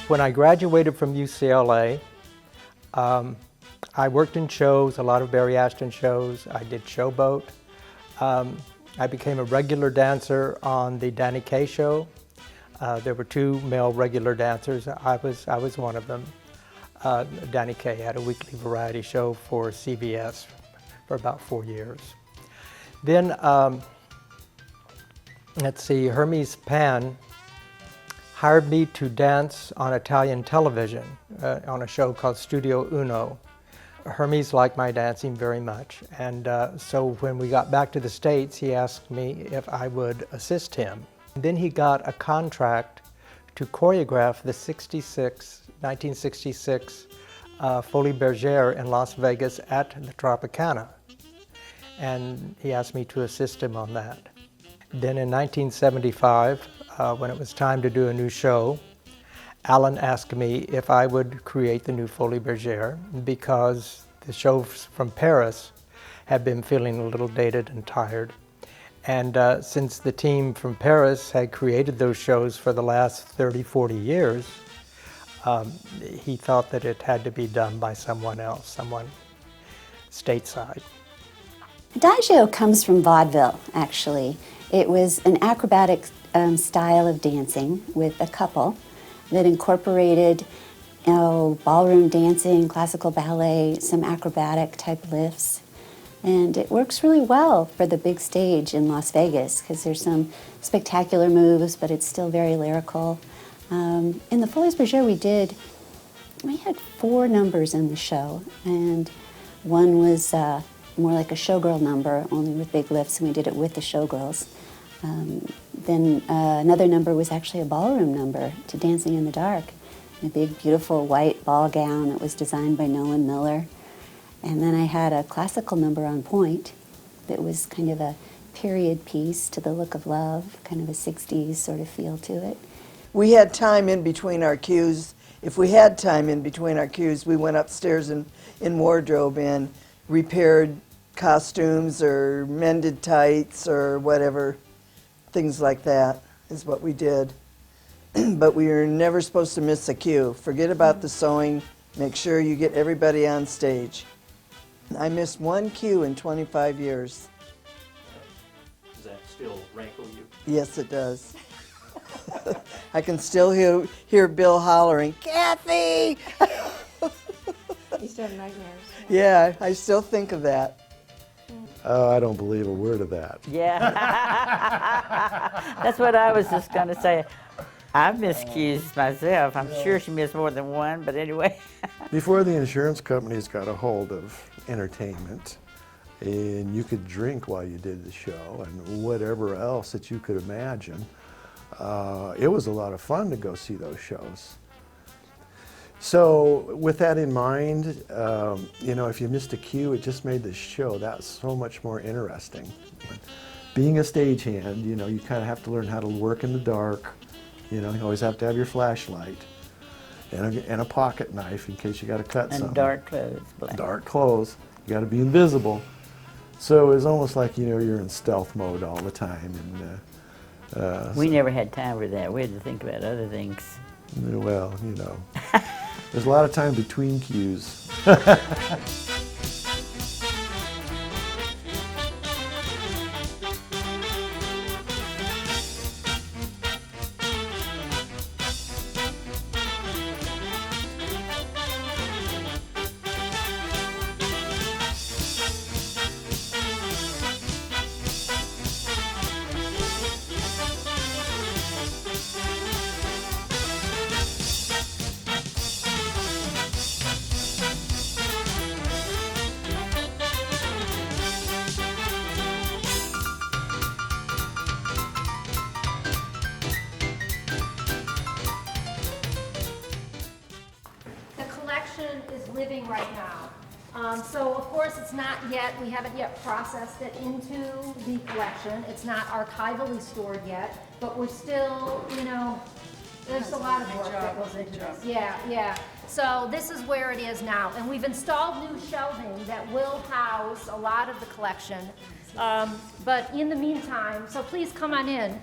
When I graduated from UCLA, I worked in shows, a lot of Barry Ashton shows. I did Showboat. I became a regular dancer on the Danny Kaye show. There were two male regular dancers. I was one of them. Danny Kaye had a weekly variety show for CBS for about 4 years. Then, let's see, Hermes Pan hired me to dance on Italian television on a show called Studio Uno. Hermes liked my dancing very much, and so when we got back to the States, he asked me if I would assist him. Then he got a contract to choreograph the 1966 Folies Bergère in Las Vegas at the Tropicana, and he asked me to assist him on that. Then in 1975, when it was time to do a new show, Alan asked me if I would create the new Folies Bergère because the shows from Paris had been feeling a little dated and tired. And since the team from Paris had created those shows for the last 30, 40 years, he thought that it had to be done by someone else, someone stateside. Adagio comes from vaudeville, actually. It was an acrobatic style of dancing with a couple that incorporated ballroom dancing, classical ballet, some acrobatic type lifts. And it works really well for the big stage in Las Vegas because there's some spectacular moves, but it's still very lyrical. In the Folies Bergère we had 4 numbers in the show, and one was more like a showgirl number, only with big lifts, and we did it with the showgirls. Then another number was actually a ballroom number to Dancing in the Dark, in a big, beautiful white ball gown that was designed by Nolan Miller. And then I had a classical number on point that was kind of a period piece to the look of love, kind of a 60s sort of feel to it. We had time in between our cues. If we had time in between our cues, we went upstairs in wardrobe and repaired costumes or mended tights or whatever. Things like that is what we did. But we were never supposed to miss a cue. Forget about the sewing. Make sure you get everybody on stage. I missed one cue in 25 years. Does that still rankle you? Yes, it does. I can still hear Bill hollering, "Kathy!" You still have nightmares. Yeah, I still think of that. Oh, I don't believe a word of that. Yeah. That's what I was just going to say. I've missed cues myself. I'm sure she missed more than one, but anyway. Before the insurance companies got a hold of entertainment, and you could drink while you did the show and whatever else that you could imagine, it was a lot of fun to go see those shows. So with that in mind, if you missed a cue, it just made the show that so much more interesting. Being a stagehand, you kind of have to learn how to work in the dark. You always have to have your flashlight and a pocket knife in case you got to cut something. And dark clothes. Black. Dark clothes. You got to be invisible. So it was almost like you're in stealth mode all the time. And we never had time for that. We had to think about other things. Well, there's a lot of time between cues. Is living right now. So of course it's not yet, we haven't yet processed it into the collection. It's not archivally stored yet, but we're still, there's a lot of work that goes into this. Yeah. So this is where it is now. And we've installed new shelving that will house a lot of the collection. But in the meantime, so please come on in.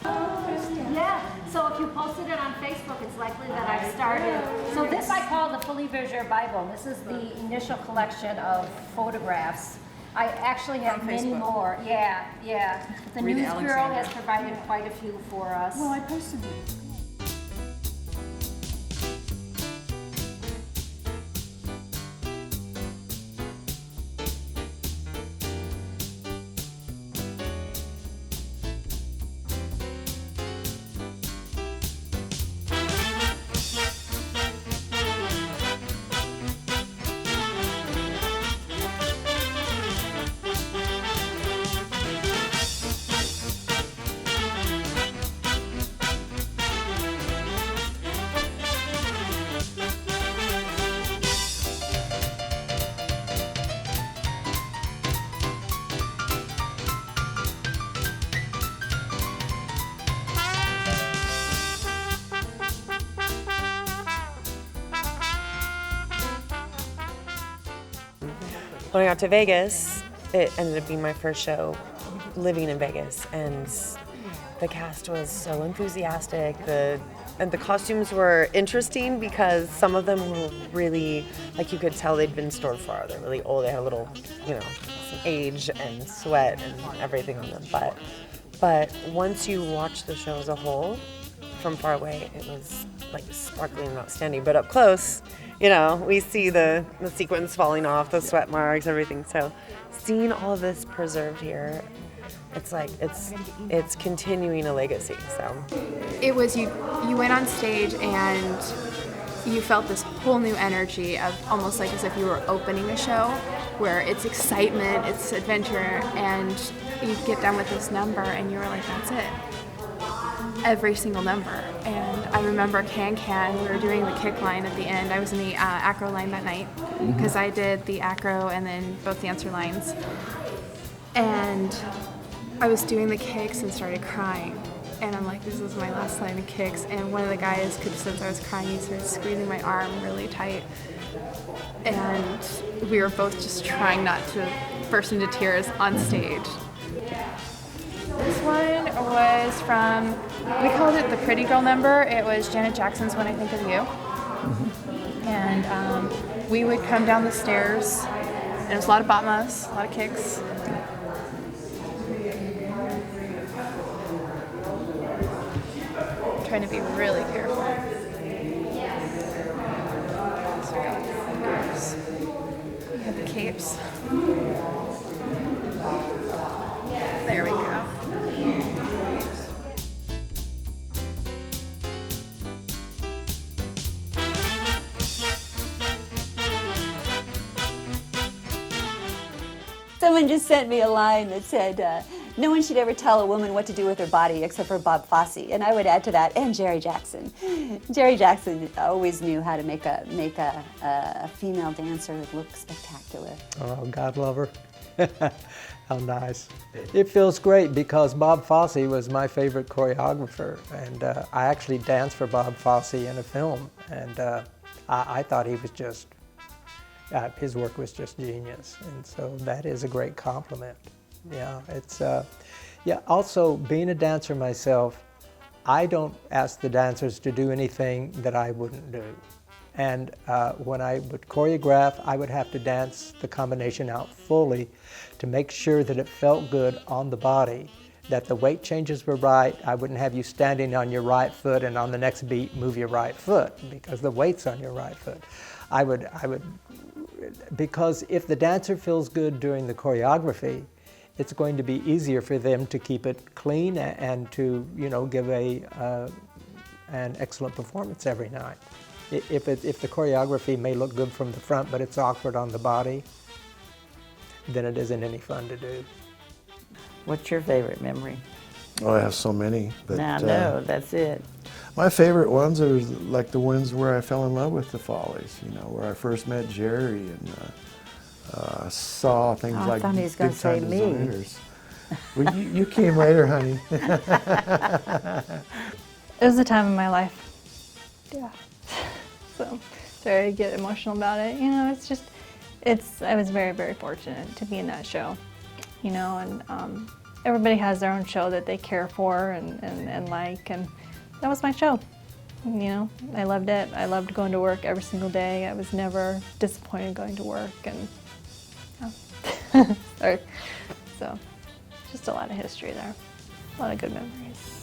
Yeah, so if you posted it on Facebook, it's likely that I started. So this I call the Folie Bergère Bible. This is the initial collection of photographs. I actually have many more. Yeah, yeah. The News Bureau has provided quite a few for us. Well, I posted them. When I got to Vegas, it ended up being my first show living in Vegas, and the cast was so enthusiastic. And the costumes were interesting because some of them were really, like, you could tell they'd been stored for. They're really old. They had a little, some age and sweat and everything on them. But once you watch the show as a whole, from far away, it was like sparkling and outstanding. But up close, we see the sequins falling off, the sweat marks, everything. So seeing all of this preserved here, it's like it's continuing a legacy. So It was you went on stage and you felt this whole new energy of almost like as if you were opening a show where it's excitement, it's adventure, and you get done with this number and you were like, that's it. Every single number. And I remember Can, we were doing the kick line at the end. I was in the acro line that night because I did the acro and then both dancer lines. And I was doing the kicks and started crying. And I'm like, this is my last line of kicks. And one of the guys could sense I was crying. He started squeezing my arm really tight. And we were both just trying not to burst into tears on stage. This one was from, we called it the Pretty Girl number. It was Janet Jackson's When I Think of You. And we would come down the stairs, and it was a lot of batmas, a lot of kicks. I'm trying to be really careful. We have the capes. There we go. Someone just sent me a line that said, no one should ever tell a woman what to do with her body except for Bob Fosse. And I would add to that, and Jerry Jackson. Jerry Jackson always knew how to make a female dancer look spectacular. Oh, God love her. How nice. It feels great because Bob Fosse was my favorite choreographer, and I actually danced for Bob Fosse in a film, and I thought he was just, his work was just genius, and so that is a great compliment. Yeah, it's, also being a dancer myself, I don't ask the dancers to do anything that I wouldn't do. And when I would choreograph, I would have to dance the combination out fully to make sure that it felt good on the body, that the weight changes were right. I wouldn't have you standing on your right foot and on the next beat move your right foot because the weight's on your right foot. I would, because if the dancer feels good during the choreography, it's going to be easier for them to keep it clean and to, give an excellent performance every night. If the choreography may look good from the front, but it's awkward on the body, then it isn't any fun to do. What's your favorite memory? Oh, I have so many. But, No, that's it. My favorite ones are like the ones where I fell in love with the Follies, where I first met Jerry and saw things Oh, I like thought he was gonna Big say Time me. Designers. Well, you came later, honey. It was a time in my life. Yeah. So, sorry to get emotional about it. It's just, I was very, very fortunate to be in that show, and everybody has their own show that they care for and like, and that was my show. You know, I loved it. I loved going to work every single day. I was never disappointed going to work, and sorry. So, just a lot of history there, a lot of good memories.